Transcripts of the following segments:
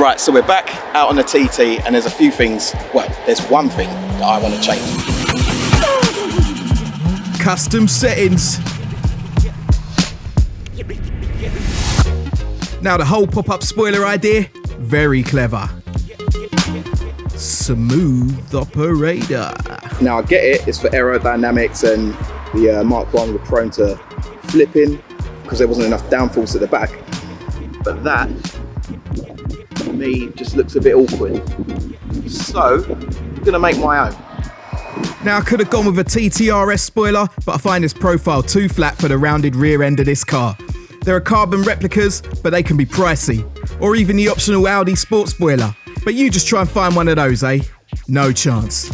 Right, so we're back out on the TT and there's a few things, well, there's one thing that I want to change. Custom settings. Now the whole pop-up spoiler idea, very clever. Smooth operator. Now I get it, it's for aerodynamics and the Mark 1 were prone to flipping because there wasn't enough downforce at the back. But that, to me, just looks a bit awkward. So, I'm gonna make my own. Now I could have gone with a TTRS spoiler, but I find this profile too flat for the rounded rear end of this car. There are carbon replicas, but they can be pricey. Or even the optional Audi sport spoiler. But you just try and find one of those, eh? No chance.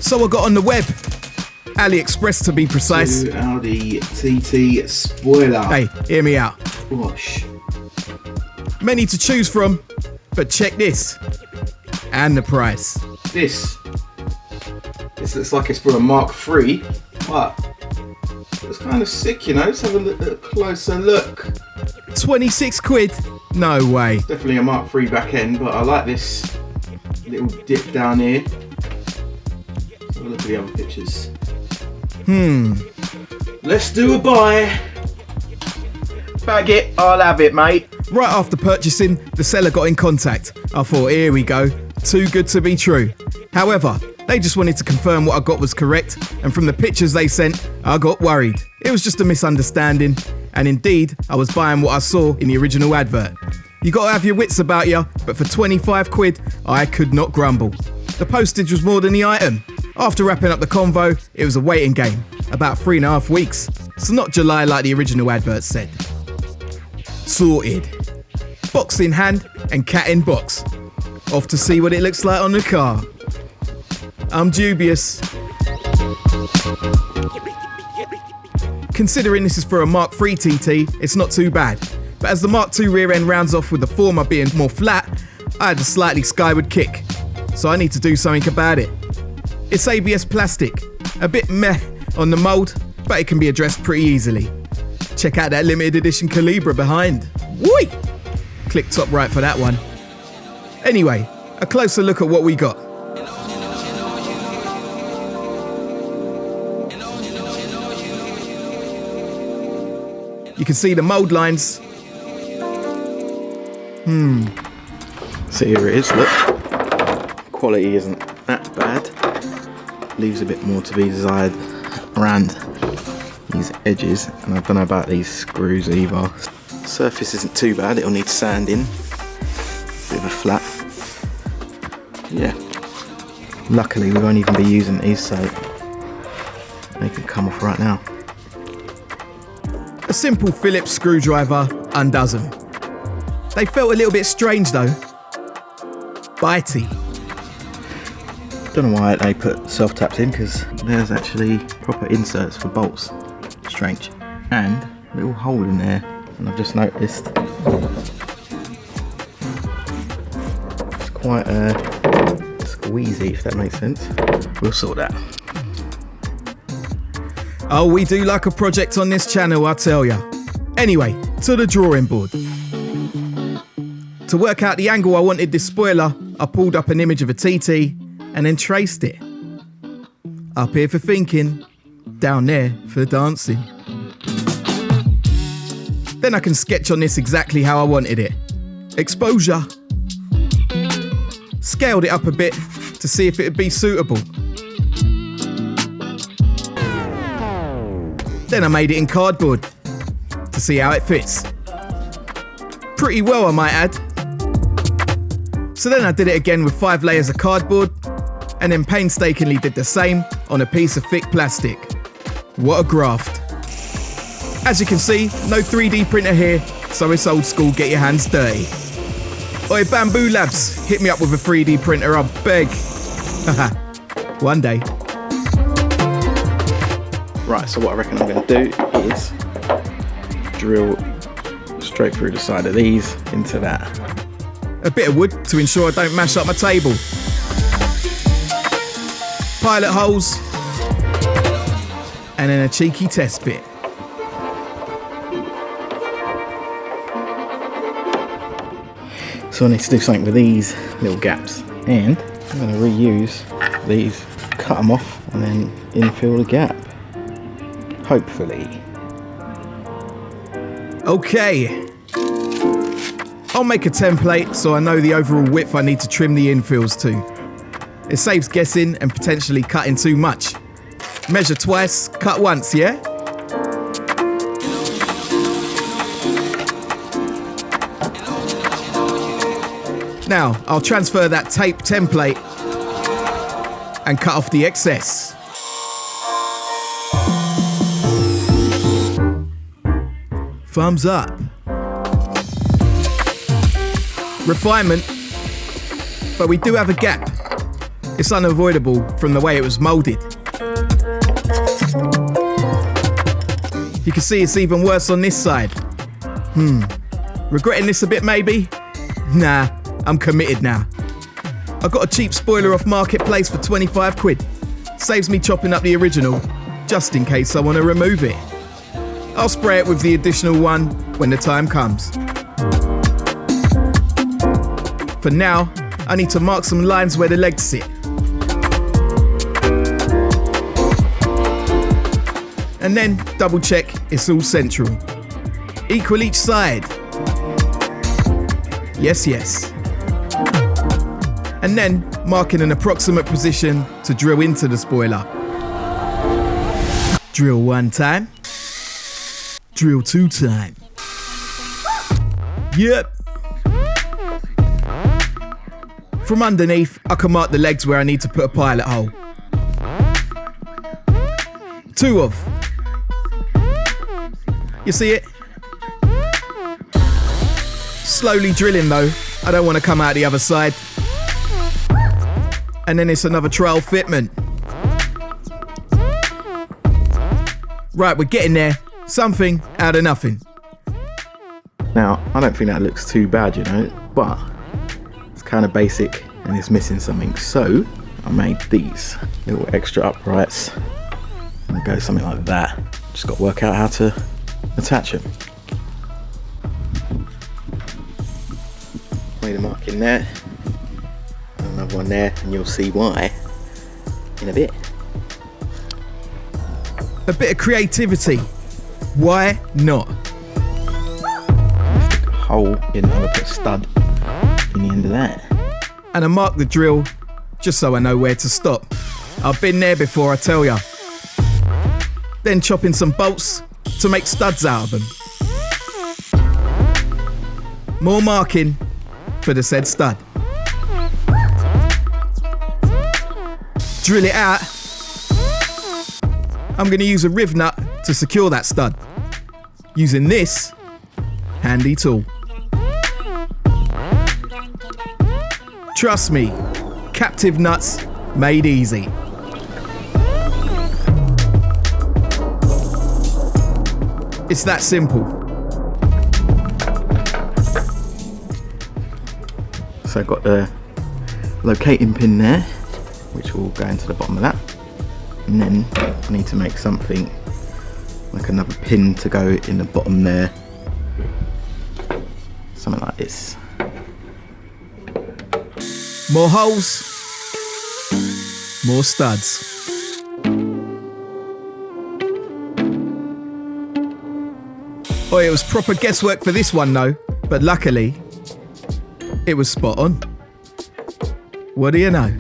So I got on the web. AliExpress to be precise. Audi TT spoiler. Hey, hear me out. Gosh. Many to choose from, but check this. And the price. This looks like it's for a Mark III, but it's kind of sick, you know. Let's have a closer look. 26 quid? No way. It's definitely a Mark III back end, but I like this little dip down here. Let's have a look at the other pictures. Let's do a buy. Bag it, I'll have it, mate. Right after purchasing, the seller got in contact. I thought, here we go. Too good to be true. However, they just wanted to confirm what I got was correct, and from the pictures they sent, I got worried. It was just a misunderstanding, and indeed, I was buying what I saw in the original advert. You gotta have your wits about you, but for 25 quid, I could not grumble. The postage was more than the item. After wrapping up the convo, it was a waiting game, about 3.5 weeks, so not July like the original advert said. Sorted. Box in hand and cat in box. Off to see what it looks like on the car. I'm dubious. Considering this is for a Mark III TT, it's not too bad. But as the Mark II rear end rounds off with the former being more flat, I had a slightly skyward kick. So I need to do something about it. It's ABS plastic, a bit meh on the mould, but it can be addressed pretty easily. Check out that limited edition Calibra behind. Whee! Click top right for that one. Anyway, a closer look at what we got. You can see the mould lines. So here it is, look. Quality isn't that bad. Leaves a bit more to be desired around these edges, and I don't know about these screws either. Surface isn't too bad, it'll need sanding. Bit of a flat. Yeah. Luckily we won't even be using these, so they can come off right now. A simple Phillips screwdriver undoes them. They felt a little bit strange though. Bitey. Don't know why they put self-taps in, because there's actually proper inserts for bolts. Strange. And a little hole in there, and I've just noticed it's quite squeezy, if that makes sense. We'll sort that. Oh, we do like a project on this channel, I tell ya. Anyway, to the drawing board. To work out the angle I wanted this spoiler, I pulled up an image of a TT and then traced it. Up here for thinking, down there for dancing. Then I can sketch on this exactly how I wanted it. Exposure. Scaled it up a bit to see if it would be suitable. Then I made it in cardboard to see how it fits. Pretty well, I might add. So then I did it again with 5 layers of cardboard, and then painstakingly did the same on a piece of thick plastic. What a graft. As you can see, no 3D printer here, so it's old school, get your hands dirty. Oi, Bamboo Labs, hit me up with a 3D printer, I beg. Haha, one day. Right, so what I reckon I'm going to do is drill straight through the side of these into that. A bit of wood to ensure I don't mash up my table. Pilot holes. And then a cheeky test bit. So So I need to do something with these little gaps, and I'm going to reuse these, cut them off and then infill the gap, hopefully. Okay. I'll make a template so I know the overall width I need to trim the infills to. It saves guessing and potentially cutting too much. Measure twice, cut once, yeah? Now, I'll transfer that tape template and cut off the excess. Thumbs up. Refinement, but we do have a gap. It's unavoidable from the way it was moulded. You can see it's even worse on this side. Regretting this a bit maybe? Nah, I'm committed now. I got a cheap spoiler off Marketplace for 25 quid. Saves me chopping up the original, just in case I want to remove it. I'll spray it with the additional one when the time comes. For now, I need to mark some lines where the legs sit. And then double check it's all central. Equal each side. Yes, yes. And then mark in an approximate position to drill into the spoiler. Drill 1 time. Drill 2 time. Yep. From underneath, I can mark the legs where I need to put a pilot hole. 2 of. You see it? Slowly drilling though, I don't want to come out the other side. And then it's another trial fitment. Right, we're getting there. Something out of nothing. Now, I don't think that looks too bad, you know, but it's kind of basic and it's missing something. So I made these little extra uprights and it goes something like that. Just got to work out how to attach them. Made a mark in there, another one there, and you'll see why in a bit. A bit of creativity. Why not? Stick a hole in, I'm gonna put a stud in the end of that. And I mark the drill just so I know where to stop. I've been there before, I tell ya. Then chop in some bolts to make studs out of them. More marking for the said stud. Drill it out. I'm going to use a riv nut to secure that stud. Using this handy tool. Trust me, captive nuts made easy. It's that simple. So I've got the locating pin there, which will go into the bottom of that. And then I need to make something like another pin to go in the bottom there. Something like this. More holes, more studs. Oh, it was proper guesswork for this one though, but luckily, it was spot on. What do you know?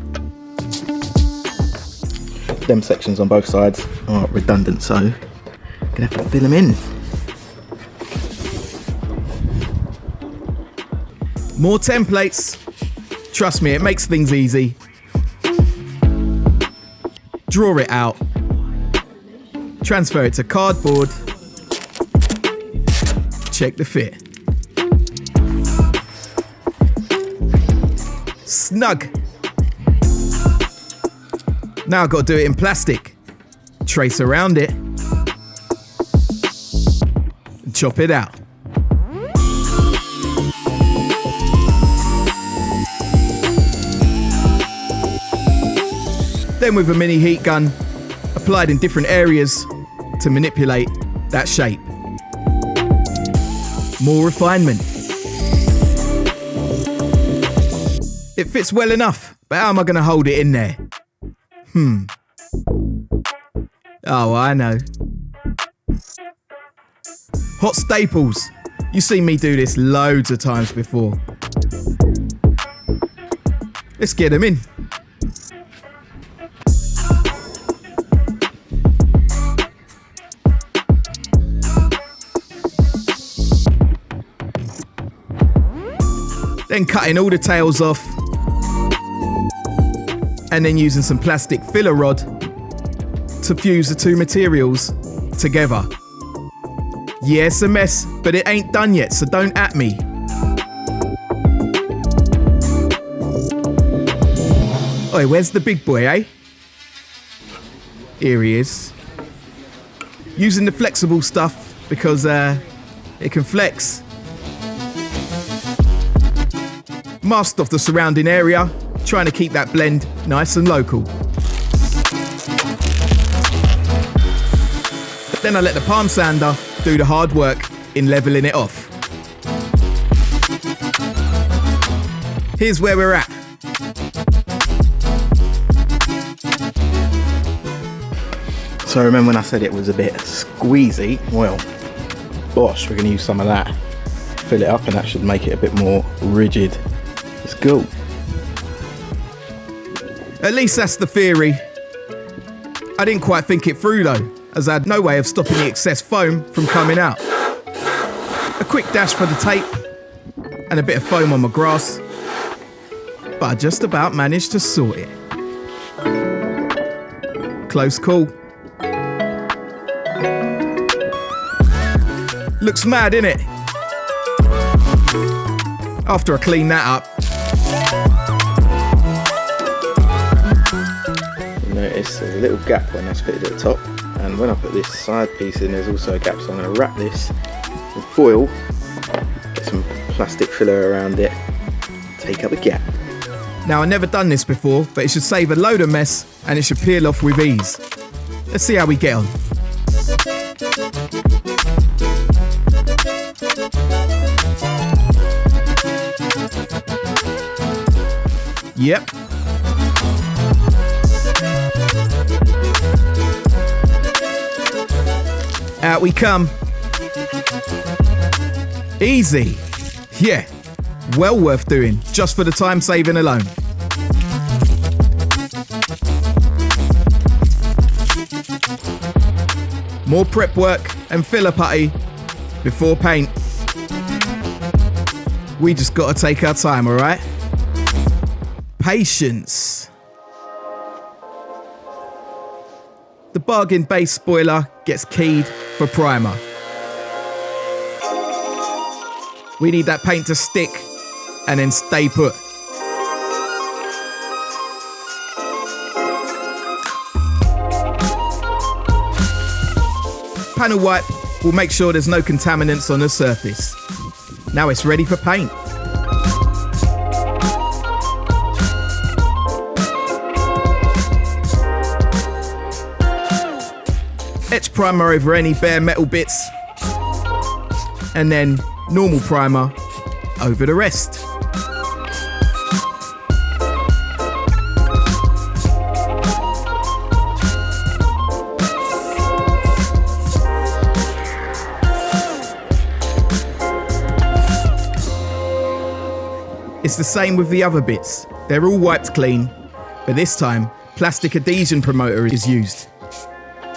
Them sections on both sides are redundant, so I'm gonna have to fill them in. More templates. Trust me, it makes things easy. Draw it out. Transfer it to cardboard. Check the fit. Snug. Now I've got to do it in plastic. Trace around it. And chop it out. Then with a mini heat gun, applied in different areas to manipulate that shape. More refinement. It fits well enough, but how am I going to hold it in there? Oh, I know. Hot staples. You've seen me do this loads of times before. Let's get them in. Then cutting all the tails off. And then using some plastic filler rod to fuse the two materials together. Yeah, it's a mess, but it ain't done yet, so don't at me. Oi, where's the big boy, eh? Here he is. Using the flexible stuff because it can flex. Masked off the surrounding area, trying to keep that blend nice and local. Then I let the palm sander do the hard work in leveling it off. Here's where we're at. So remember when I said it was a bit squeezy? Well, bosh, we're going to use some of that. Fill it up and that should make it a bit more rigid. Let's go. At least that's the theory. I didn't quite think it through though, as I had no way of stopping the excess foam from coming out. A quick dash for the tape and a bit of foam on my grass, but I just about managed to sort it. Close call. Looks mad, innit? After I clean that up, notice there's a little gap when that's fitted at the top, and when I put this side piece in there's also a gap, so I'm going to wrap this with foil, get some plastic filler around it, take up the gap. Now, I've never done this before, but it should save a load of mess and it should peel off with ease. Let's see how we get on. Yep. Out we come. Easy. Yeah. Well worth doing, just for the time saving alone. More prep work and filler putty before paint. We just gotta take our time, alright? Patience. The bargain base spoiler gets keyed for primer. We need that paint to stick and then stay put. Panel wipe will make sure there's no contaminants on the surface. Now it's ready for paint. Etch primer over any bare metal bits, and then normal primer over the rest. It's the same with the other bits. They're all wiped clean, but this time plastic adhesion promoter is used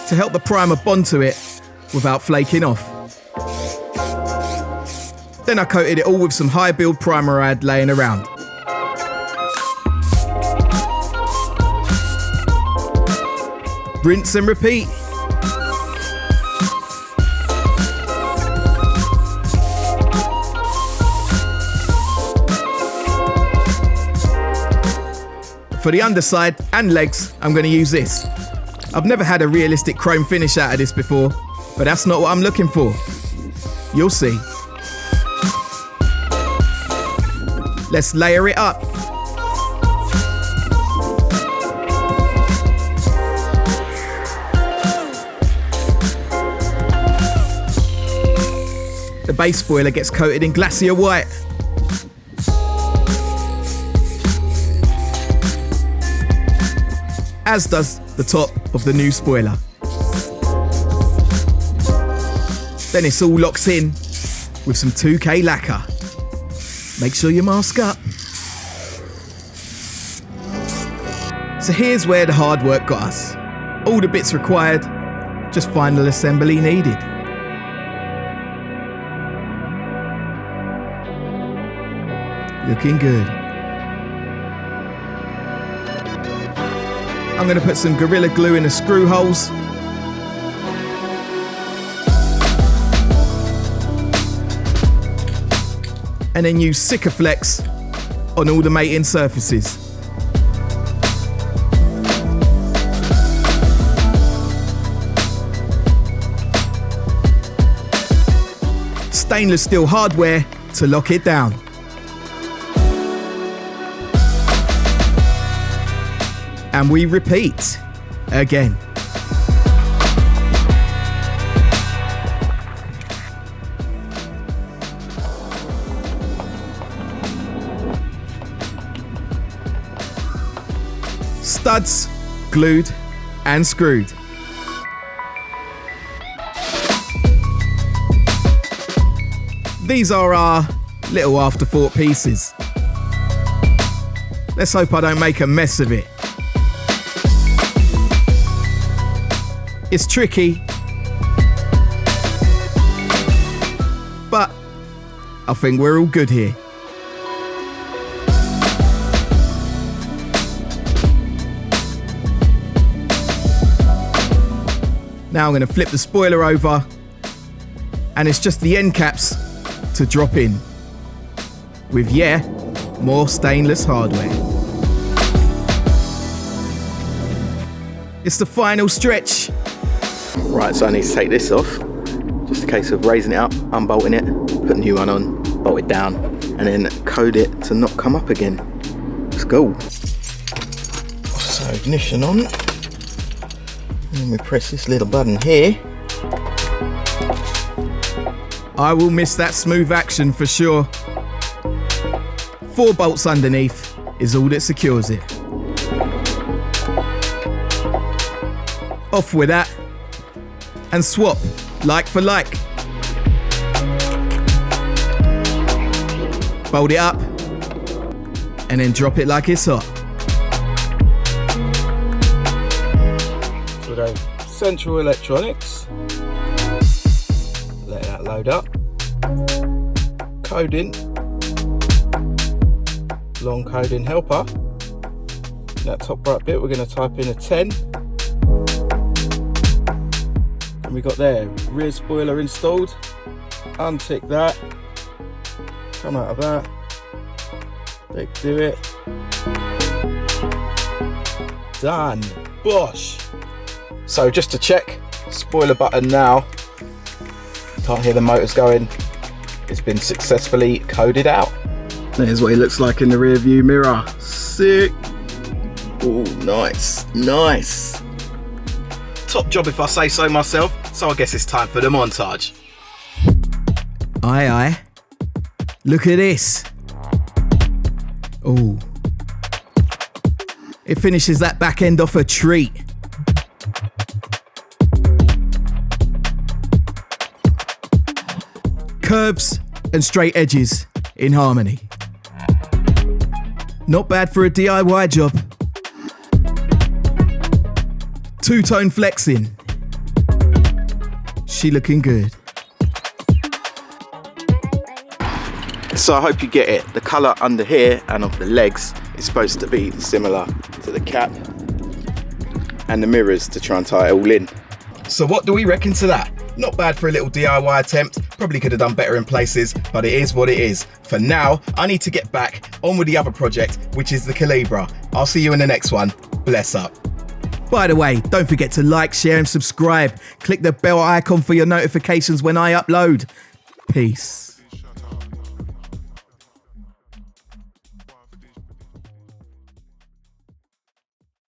to help the primer bond to it without flaking off. Then I coated it all with some high build primer I had laying around. Rinse and repeat. For the underside and legs, I'm going to use this. I've never had a realistic chrome finish out of this before, but that's not what I'm looking for. You'll see. Let's layer it up. The base spoiler gets coated in glacier white. as does the top of the new spoiler. Then it's all locked in with some 2K lacquer. Make sure you mask up. So here's where the hard work got us. All the bits required, just final assembly needed. Looking good. I'm going to put some Gorilla Glue in the screw holes. And then use Sikaflex on all the mating surfaces. Stainless steel hardware to lock it down. And we repeat again. Studs, glued and screwed. These are our little afterthought pieces. Let's hope I don't make a mess of it. It's tricky, but I think we're all good here. Now I'm going to flip the spoiler over, and it's just the end caps to drop in with, yeah, more stainless hardware. It's the final stretch. Right, so I need to take this off. Just a case of raising it up, unbolting it, put a new one on, bolt it down, and then code it to not come up again. Let's go. So ignition on. And we press this little button here. I will miss that smooth action for sure. 4 bolts underneath is all that secures it. Off with that and swap like for like. Bolt it up and then drop it like it's hot. So we go central electronics. Let that load up. Coding. Long coding helper. In that top right bit we're going to type in a 10. And we got there, rear spoiler installed. Untick that. Come out of that. They do it. Done. Bosh. So just to check, spoiler button now. Can't hear the motors going. It's been successfully coded out. There's what he looks like in the rear view mirror. Sick. Oh, nice, nice. Top job if I say so myself. So I guess it's time for the montage. Aye, aye. Look at this. Oh. It finishes that back end off a treat. Curves and straight edges in harmony. Not bad for a DIY job. Two-tone flexing. She looking good. So I hope you get it. The colour under here and of the legs is supposed to be similar to the cap and the mirrors to try and tie it all in. So what do we reckon to that? Not bad for a little DIY attempt. Probably could have done better in places, but it is what it is. For now, I need to get back on with the other project, which is the Calibra. I'll see you in the next one. Bless up. By the way, don't forget to like, share and subscribe. Click the bell icon for your notifications when I upload. Peace.